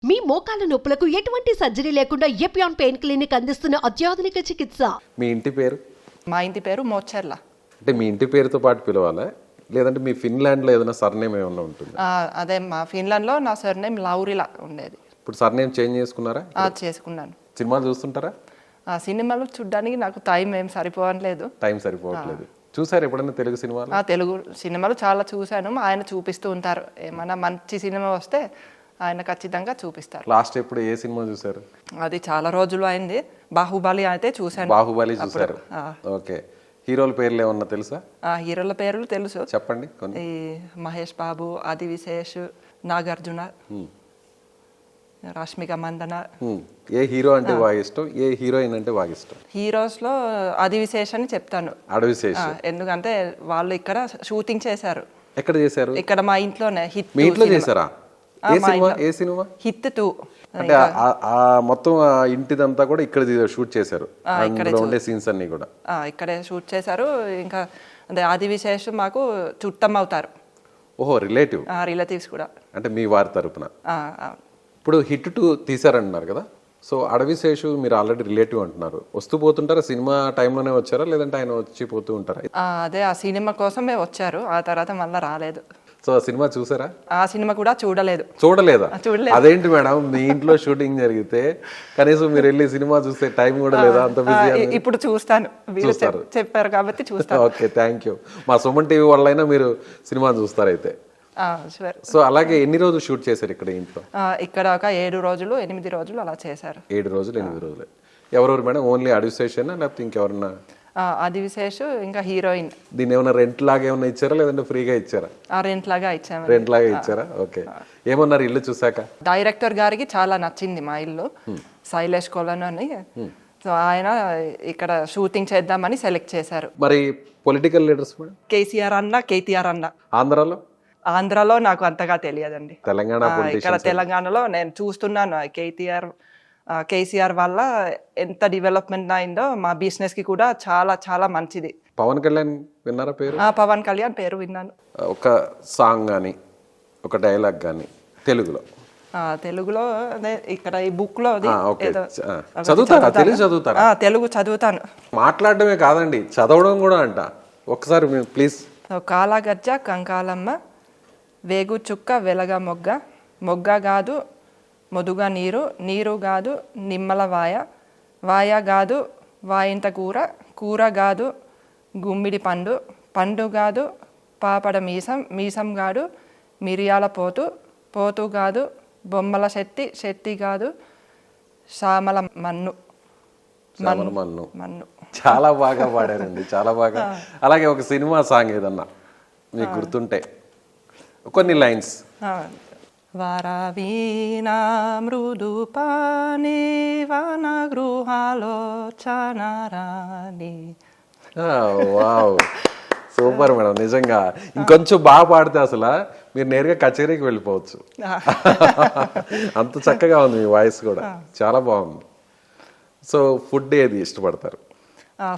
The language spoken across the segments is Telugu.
మీ మోకాల నొప్పులకు ఎటువంటి సర్జరీ లేకుండా ఎపియాన్ పెయిన్ క్లినిక్ అందిస్తున్న అత్యాధునిక చికిత్స. మీ ఇంటి పేరు? మా ఇంటి పేరు మోచెర్ల. అంటే మీ ఇంటి పేరుతో పాటు పిలవాలా, లేదంటే మీ ఫిన్లాండ్లో ఏదైనా సర్నేమ్ ఏమన్నా ఉంటుంది? అదే మా ఫిన్లాండ్లో నా సర్నేమ్ లౌరిలా ఉండేది. ఇప్పుడు సర్నేమ్ చేంజ్ చేసుకున్నారా? చేసుకున్నాను. సినిమాలు చూస్తుంటారా? సినిమాలు చూడడానికి నాకు టైం ఏం సరిపోవట్లేదు. టైం సరిపోవట్లేదు. చూసారు ఎప్పుడైనా తెలుగు సినిమాలు? తెలుగు సినిమాలు చాలా చూశాను. ఆయన చూపిస్తూ ఉంటారు. ఏమన్నా మంచి సినిమా వస్తే ఆయన ఖచ్చితంగా చూపిస్తారు. లాస్ట్ ఎప్పుడు ఏ సినిమా చూసారు? అది చాలా రోజులు అయింది. బాహుబలి అయితే చూశాను. బాహుబలి చూసారు. ఓకే. హీరోల పేర్లు ఏమన్నా తెలుసా? హీరోల పేర్లు తెలుసు. చెప్పండి కొన్ని. ఈ మహేష్ బాబు, ఆది విశేష్, నాగార్జున, రష్మిక మందన. ఏ హీరో అంటే బాగా ఇష్టం, ఏ హీరోయిన్ అంటే బాగా ఇష్టం? హీరోస్ లో ఆది విశేష్ అని చెప్తాను. అడవిశేష్. ఎందుకంటే వాళ్ళు ఇక్కడ షూటింగ్ చేశారు. ఎక్కడ చేశారు? ఇక్కడ మా ఇంట్లోనే. హిట్. మీ ఇంట్లో చేశారా? ఏ సినిమా? హిట్ 2. అంటే మొత్తం ఇంటిదంతా కూడా ఇక్కడ షూట్ చేశారు. అందులో ఉండే సీన్స్ అన్ని కూడా ఇక్కడే షూట్ చేశారు. ఇంకా అదే ఆది విశేష్ మాకు చుట్టం అవుతారు. ఓహో, రిలేటివ్స్ కూడా. అంటే మీ వారి తరపున. ఇప్పుడు హిట్ 2 తీసారంటున్నారు కదా, సో అడవిశేషు మీరు ఆల్రెడీ రిలేటివ్ అంటున్నారు. వస్తూ పోతుంటారా? సినిమా టైంలోనే వచ్చారా, లేదంటే ఆయన వచ్చి పోతూ ఉంటారా? అదే ఆ సినిమా కోసమే వచ్చారు. ఆ తర్వాత మళ్ళీ రాలేదు. సో ఆ సినిమా చూసారా? ఆ సినిమా కూడా చూడలేదా? చూడలేదు. అదేంటి మేడం, మీ ఇంట్లో షూటింగ్ జరిగితే కనీసం మీరు వెళ్ళి సినిమా చూసే టైం కూడా లేదా? అంత బిజీ. ఇప్పుడు చూస్తాను, చెప్పారు కాబట్టి చూస్తాను. Okay, thank you. మా సుమన్ టీవీ వాళ్ళైనా మీరు సినిమా చూస్తారైతే. సో అలాగే ఎన్ని రోజులు షూట్ చేశారు ఇక్కడ ఇంట్లో? ఇక్కడ ఒక 7 రోజులు 8 రోజులు అలా చేశారు. 7 రోజులు 8 రోజులు. ఎవరెవరు మేడం? ఓన్లీ అడవిశేషేనా లేకపోతే ఇంకెవరన్నా? ఆది విశేష్, ఇంకా హీరోయిన్. దీన్ని ఏమైనా రెంట్ లాగా ఏమైనా ఇచ్చారా, లేదంటే ఫ్రీగా ఇచ్చారా? రెంట్ లాగా ఇచ్చాము. రెంట్ లాగా ఇచ్చారా? ఓకే. ఏమన్నారు ఇల్లు చూసాక? డైరెక్టర్ గారికి చాలా నచ్చింది మా ఇల్లు. శైలేష్ కొలను అని. సో ఆయన ఇక్కడ షూటింగ్ చేద్దామని సెలెక్ట్ చేశారు. మరి పొలిటికల్ లీడర్స్ మేడం? కేసీఆర్ అన్న, కేటీఆర్ అన్న. ఆంధ్రాలో నాకు అంతగా తెలియదండి. ఇక్కడ తెలంగాణలో నేను చూస్తున్నాను. కేసీఆర్ వల్ల ఎంత డెవలప్మెంట్ అయిందో మా బిజినెస్ కి కూడా చాలా చాలా మంచిది. పవన్ కళ్యాణ్ విన్నారా పేరు? పవన్ కళ్యాణ్ పేరు విన్నాను. ఒక సాంగ్ గానీ, ఒక డైలాగ్ గానీ తెలుగులో? అదే ఇక్కడ ఈ బుక్ లో చదువుతారా? తెలుగు చదువుతారా? తెలుగు చదువుతాను. మాట్లాడడమే కాదండి, చదవడం కూడా అంట. ఒకసారి ప్లీజ్. కాలగజ్జ కంకాలమ్మ, వేగు చుక్క వెలగ మొగ్గ, మొగ్గ గాదు మొదుగా నీరు, నీరు గాదు నిమ్మల వాయ, వాయ గాదు వాయింత కూర, కూర గాదు గుమ్మిడి పండు, పండు గాదు పాపడ మీసం, మీసం గాడు మిరియాల పోతు, పోతు గాదు బొమ్మల శెట్టి, శెట్టి గాదు సామల మన్ను, మన్ను. చాలా బాగా పాడారండి, చాలా బాగా. అలాగే ఒక సినిమా సాంగ్ ఏదన్నా మీకు గుర్తుంటే కొన్ని లైన్స్. వరవీణా మృదు పాని వన గృహాలో చనరాని. Wow, super madam. నిజంగా ఇంకొంచెం బాగా పాడితే అసలు మీరు నేరుగా కచేరీకి వెళ్ళిపోవచ్చు. అంత చక్కగా ఉంది మీ వాయిస్ కూడా, చాలా బాగుంది. సో ఫుడ్ ఏది ఇష్టపడతారు?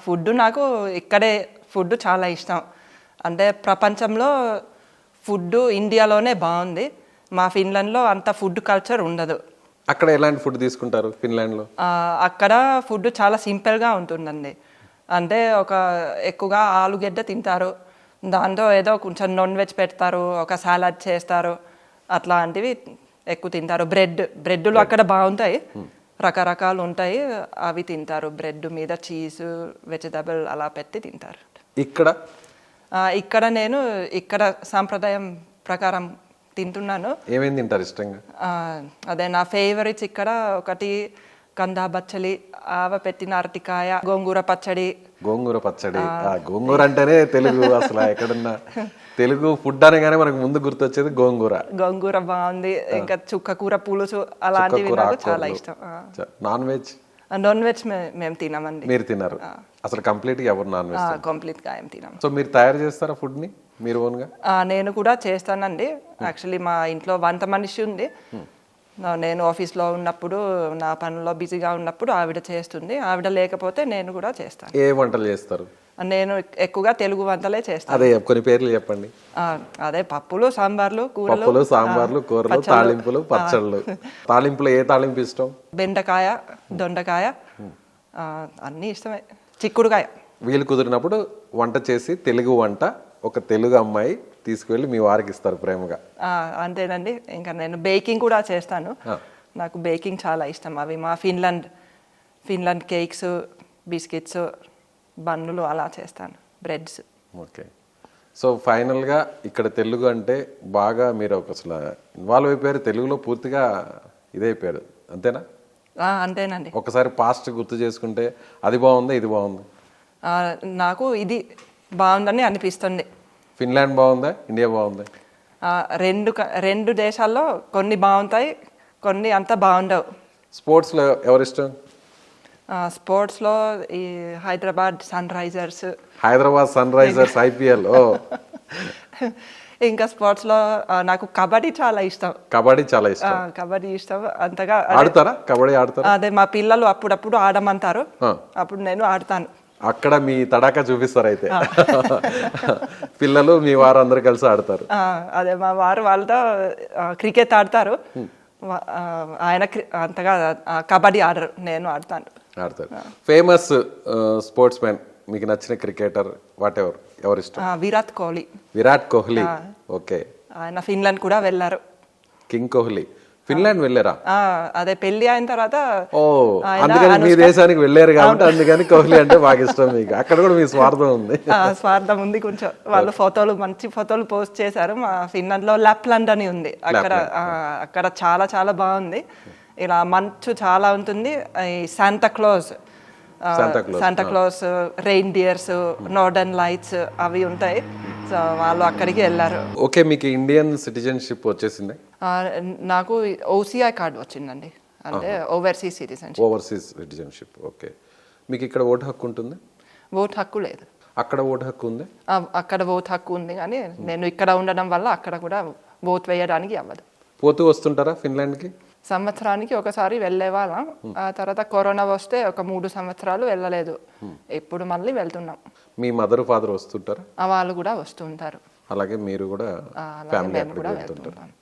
ఫుడ్ నాకు ఇక్కడే ఫుడ్ చాలా ఇష్టం. అంటే ప్రపంచంలో ఫుడ్ ఇండియాలోనే బాగుంది. మా ఫిన్లాండ్లో అంత ఫుడ్ కల్చర్ ఉండదు. అక్కడ ఎలాంటి ఫుడ్ తీసుకుంటారు ఫిన్లాండ్లో? అక్కడ ఫుడ్ చాలా సింపుల్గా ఉంటుందండి. అంటే ఎక్కువగా ఆలుగడ్డ తింటారు, దాంతో ఏదో కొంచెం నాన్ వెజ్ పెడతారు, ఒక సాలడ్ చేస్తారు, అట్లాంటివి ఎక్కువ తింటారు. బ్రెడ్లు అక్కడ బాగుంటాయి, రకరకాలు ఉంటాయి, అవి తింటారు. బ్రెడ్ మీద చీజ్, వెజిటబుల్ అలా పెట్టి తింటారు. ఇక్కడ నేను ఇక్కడ సాంప్రదాయం ప్రకారం తింటున్నాను. ఏమేమి తింటారు ఇష్టంగా? అదే నా ఫేవరెట్స్ ఇక్కడ ఒకటి కందా బచ్చలి, ఆవ పెట్టిన అరటికాయ, గోంగూర పచ్చడి. గోంగూర అంటేనే తెలుగు. అసలు ఎక్కడున్నా తెలుగు ఫుడ్ అనగానే మనకు ముందు గుర్తొచ్చేది గోంగూర బాగుంది. ఇంకా చుక్క కూర పులుసు అలాంటివి నాకు చాలా ఇష్టం. నాన్ వెజ్ మేము తినమండి. మీరు తిన్నారు? అసలు కంప్లీట్ గా ఎవరు నాన్ వెజ్? కంప్లీట్ గా ఏం తినము. సో మీరు తయారు చేస్తారా ఫుడ్ ని మీరు ఓన్ గా? నేను కూడా చేస్తానండి. యాక్చువల్లీ మా ఇంట్లో వంట మనిషి ఉంది. నేను ఆఫీస్లో ఉన్నప్పుడు నా పనుల్లో బిజీగా ఉన్నప్పుడు ఆవిడ చేస్తుంది, ఆవిడ లేకపోతే నేను కూడా చేస్తాను. ఏ వంటలు చేస్తారు? నేను ఎక్కువగా తెలుగు వంటలే చేస్తాను. అదే కొన్ని పేర్లు చెప్పండి. అదే పప్పులు, సాంబార్లు, పప్పులు, సాంబార్లు, కూరలు, తాలింపులు, పచ్చళ్ళు. తాలింపులో ఏ తాలింపు ఇష్టం? బెండకాయ, దొండకాయ అన్నీ ఇష్టమే, చిక్కుడుకాయ. వీలు కుదిరినప్పుడు వంట చేసి తెలుగు వంట ఒక తెలుగు అమ్మాయి తీసుకువెళ్ళి మీ వారికి ఇస్తారు ప్రేమగా. అంతేనండి. ఇంకా నేను బేకింగ్ కూడా చేస్తాను. నాకు బేకింగ్ చాలా ఇష్టం. అవి మా ఫిన్లాండ్ కేక్స్, బిస్కెట్స్, బన్నులు అలా చేస్తాను, బ్రెడ్స్. ఓకే. సో ఫైనల్గా ఇక్కడ తెలుగు అంటే బాగా మీరు ఒక అసలు ఇన్వాల్వ్ అయిపోయారు, తెలుగులో పూర్తిగా ఇదైపోయారు, అంతేనా? అంతేనండి. ఒకసారి పాస్ట్ గుర్తు చేసుకుంటే అది బాగుంది, ఇది బాగుంది? నాకు ఇది బాగుందని అనిపిస్తుంది. ఫిన్లాండ్ బాగుందా, ఇండియా బాగుందా? రెండు దేశాల్లో కొన్ని బాగుంటాయి, కొన్ని అంత బాగుండవు. స్పోర్ట్స్లో ఎవరిష్టం? స్పోర్ట్స్లో ఈ హైదరాబాద్ సన్ రైజర్స్. IPL. ఇంకా స్పోర్ట్స్లో నాకు కబడ్డీ చాలా ఇష్టం. కబడ్డీ ఇష్టం అంతగా. ఆడతారా కబడ్డీ? ఆడతారా? అదే మా పిల్లలు అప్పుడప్పుడు ఆడమంటారు, అప్పుడు నేను ఆడతాను. అక్కడ మీ తడాకా చూపిస్తారు అయితే. పిల్లలు మీ వారు అందరు కలిసి ఆడతారు. అదే మా వారు వాళ్ళతో క్రికెట్ ఆడతారు, ఆయన అంతగా కబడ్డీ ఆడరు, నేను ఆడతాను. ఫేమస్ స్పోర్ట్స్ మ్యాన్, మీకు నచ్చిన క్రికెటర్ వాట్ ఎవర్, ఎవరు ఇష్టం? విరాట్ కోహ్లీ. ఓకే. ఆయన ఫిన్లాండ్ కూడా వెళ్ళారు. కింగ్ కోహ్లీ ఫిన్లాండ్ వెళ్ళారా? అదే పెళ్లి అయిన తర్వాత. అందుకని మీ దేశానికి వెళ్ళారు కాబట్టి అందుకని కోహ్లీ అంటే బాగా ఇష్టం మీకు. అక్కడ కూడా మీ స్వార్థం ఉంది. స్వార్థం ఉంది కొంచెం. వాళ్ళు మంచి ఫోటోలు పోస్ట్ చేశారు. మా ఫిన్లాండ్ లో లాప్లాండ్ అని ఉంది, అక్కడ చాలా చాలా బాగుంది. ఇలా మంచు చాలా ఉంటుంది. ఈ Santa Claus, rain dears, northern lights అవి ఉంటాయి. సో వాళ్ళు అక్కడికి వెళ్ళారు. ఓకే. మీకు ఇండియన్ సిటిజన్షిప్ వచ్చేసింది? నాకు OCI కార్డు వచ్చిందండి, అంటే ఓవర్సీస్ సిటిజన్షిప్. ఓకే. మీకు ఇక్కడ ఓటు హక్కు ఉంటుంది? ఓటు హక్కు లేదు. అక్కడ ఓటు హక్కు ఉంది? అక్కడ ఓటు హక్కు ఉంది, కానీ నేను ఇక్కడ ఉండడం వల్ల అక్కడ కూడా ఓటు వేయడానికి అవ్వదు. పోతూ వస్తుంటారా ఫిన్లాండ్కి? సంవత్సరానికి ఒకసారి వెళ్ళే వాళ్ళం. ఆ తర్వాత కరోనా వస్తే ఒక 3 సంవత్సరాలు వెళ్ళలేదు. ఇప్పుడు మళ్ళీ వెళ్తున్నాం. మీ మదర్ ఫాదర్ వస్తుంటారా? వాళ్ళు కూడా వస్తుంటారు. అలాగే మీరు కూడా ఫ్యామిలీ కూడా వెళ్తుంటారు.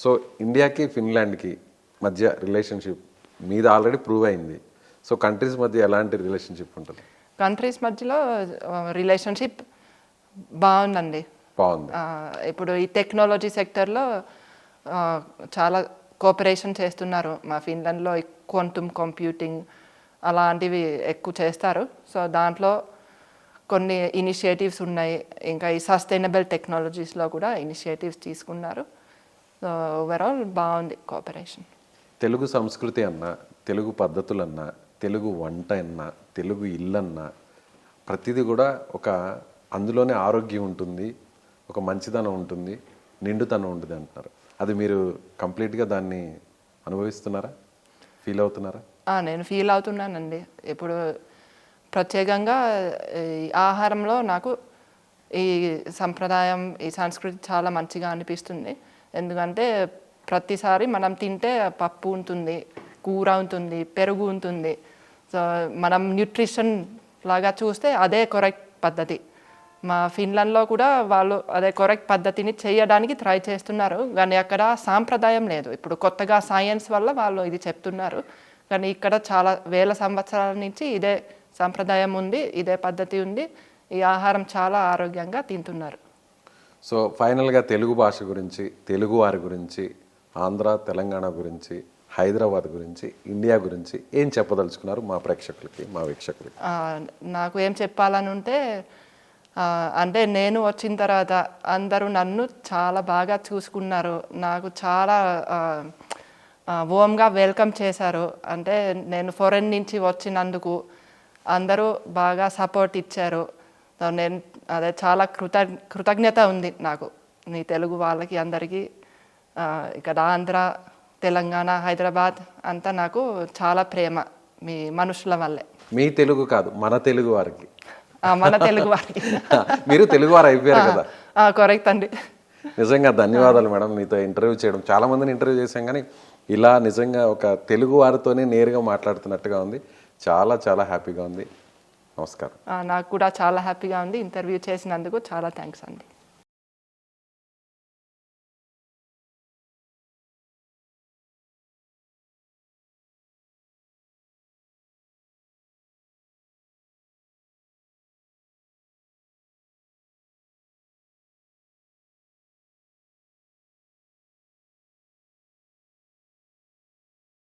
సో ఇండియాకి ఫిన్లాండ్కి మధ్య రిలేషన్షిప్ మీద ఆల్రెడీ ప్రూవ్ అయింది. సో కంట్రీస్ మధ్య ఎలాంటి రిలేషన్షిప్ ఉంటుంది? కంట్రీస్ మధ్యలో రిలేషన్షిప్ బాగుందండి. బాగుంది. ఇప్పుడు ఈ టెక్నాలజీ సెక్టర్లో చాలా కోఆపరేషన్ చేస్తున్నారు. మా ఫిన్లాండ్లో క్వాంటమ్ కంప్యూటింగ్ అలాంటివి ఎక్కువ చేస్తారు. సో దాంట్లో కొన్ని ఇనిషియేటివ్స్ ఉన్నాయి. ఇంకా ఈ సస్టైనబుల్ టెక్నాలజీస్లో కూడా ఇనిషియేటివ్స్ తీసుకున్నారు. సో ఓవరాల్ బాగుంది కోఆపరేషన్. తెలుగు సంస్కృతి అన్నా, తెలుగు పద్ధతులన్నా, తెలుగు వంట అన్నా, తెలుగు ఇల్లన్నా ప్రతిదీ కూడా ఒక అందులోనే ఆరోగ్యం ఉంటుంది, ఒక మంచిదనం ఉంటుంది, నిండుతనం ఉంటుంది అంటున్నారు. అది మీరు కంప్లీట్గా దాన్ని అనుభవిస్తున్నారా, ఫీల్ అవుతున్నారా? నేను ఫీల్ అవుతున్నానండి. ఇప్పుడు ప్రత్యేకంగా ఈ ఆహారంలో నాకు ఈ సంప్రదాయం, ఈ సంస్కృతి చాలా మంచిగా అనిపిస్తుంది. ఎందుకంటే ప్రతిసారి మనం తింటే పప్పు ఉంటుంది, కూర ఉంటుంది, పెరుగు ఉంటుంది. సో మనం న్యూట్రిషన్ లాగా చూస్తే అదే కరెక్ట్ పద్ధతి. మా ఫిన్లాండ్లో కూడా వాళ్ళు అదే కరెక్ట్ పద్ధతిని చేయడానికి ట్రై చేస్తున్నారు, కానీ అక్కడ సాంప్రదాయం లేదు. ఇప్పుడు కొత్తగా సైన్స్ వల్ల వాళ్ళు ఇది చెప్తున్నారు, కానీ ఇక్కడ చాలా వేల సంవత్సరాల నుంచి ఇదే సాంప్రదాయం ఉంది, ఇదే పద్ధతి ఉంది. ఈ ఆహారం చాలా ఆరోగ్యంగా తింటున్నారు. సో ఫైనల్గా తెలుగు భాష గురించి, తెలుగు వారి గురించి, ఆంధ్ర తెలంగాణ గురించి, హైదరాబాద్ గురించి, ఇండియా గురించి ఏం చెప్పదలుచుకున్నారు మా ప్రేక్షకులకి, మా వీక్షకులకి? నాకు ఏం చెప్పాలని ఉంటే, అంటే నేను వచ్చిన తర్వాత అందరూ నన్ను చాలా బాగా చూసుకున్నారు. నాకు చాలా వామ్గా వెల్కమ్ చేశారు. అంటే నేను ఫారెన్ నుంచి వచ్చినందుకు అందరూ బాగా సపోర్ట్ ఇచ్చారు. నేను అదే చాలా కృతజ్ఞత ఉంది నాకు, నీ తెలుగు వాళ్ళకి అందరికీ. ఇక్కడ ఆంధ్ర, తెలంగాణ, హైదరాబాద్ అంతా నాకు చాలా ప్రేమ మీ మనుషుల వల్లే. మీ తెలుగు కాదు, మన తెలుగు వారికి. మన తెలుగు వారికి. మీరు తెలుగు వారు అయిపోయారు కదా. కరెక్ట్ అండి. నిజంగా ధన్యవాదాలు మేడం, మీతో ఇంటర్వ్యూ చేయడం. చాలా మందిని ఇంటర్వ్యూ చేశాం కానీ ఇలా నిజంగా ఒక తెలుగు వారితోనే నేరుగా మాట్లాడుతున్నట్టుగా ఉంది. చాలా చాలా హ్యాపీగా ఉంది. నమస్కారం. నాకు కూడా చాలా హ్యాపీగా ఉంది. ఇంటర్వ్యూ చేసినందుకు చాలా థ్యాంక్స్ అండి.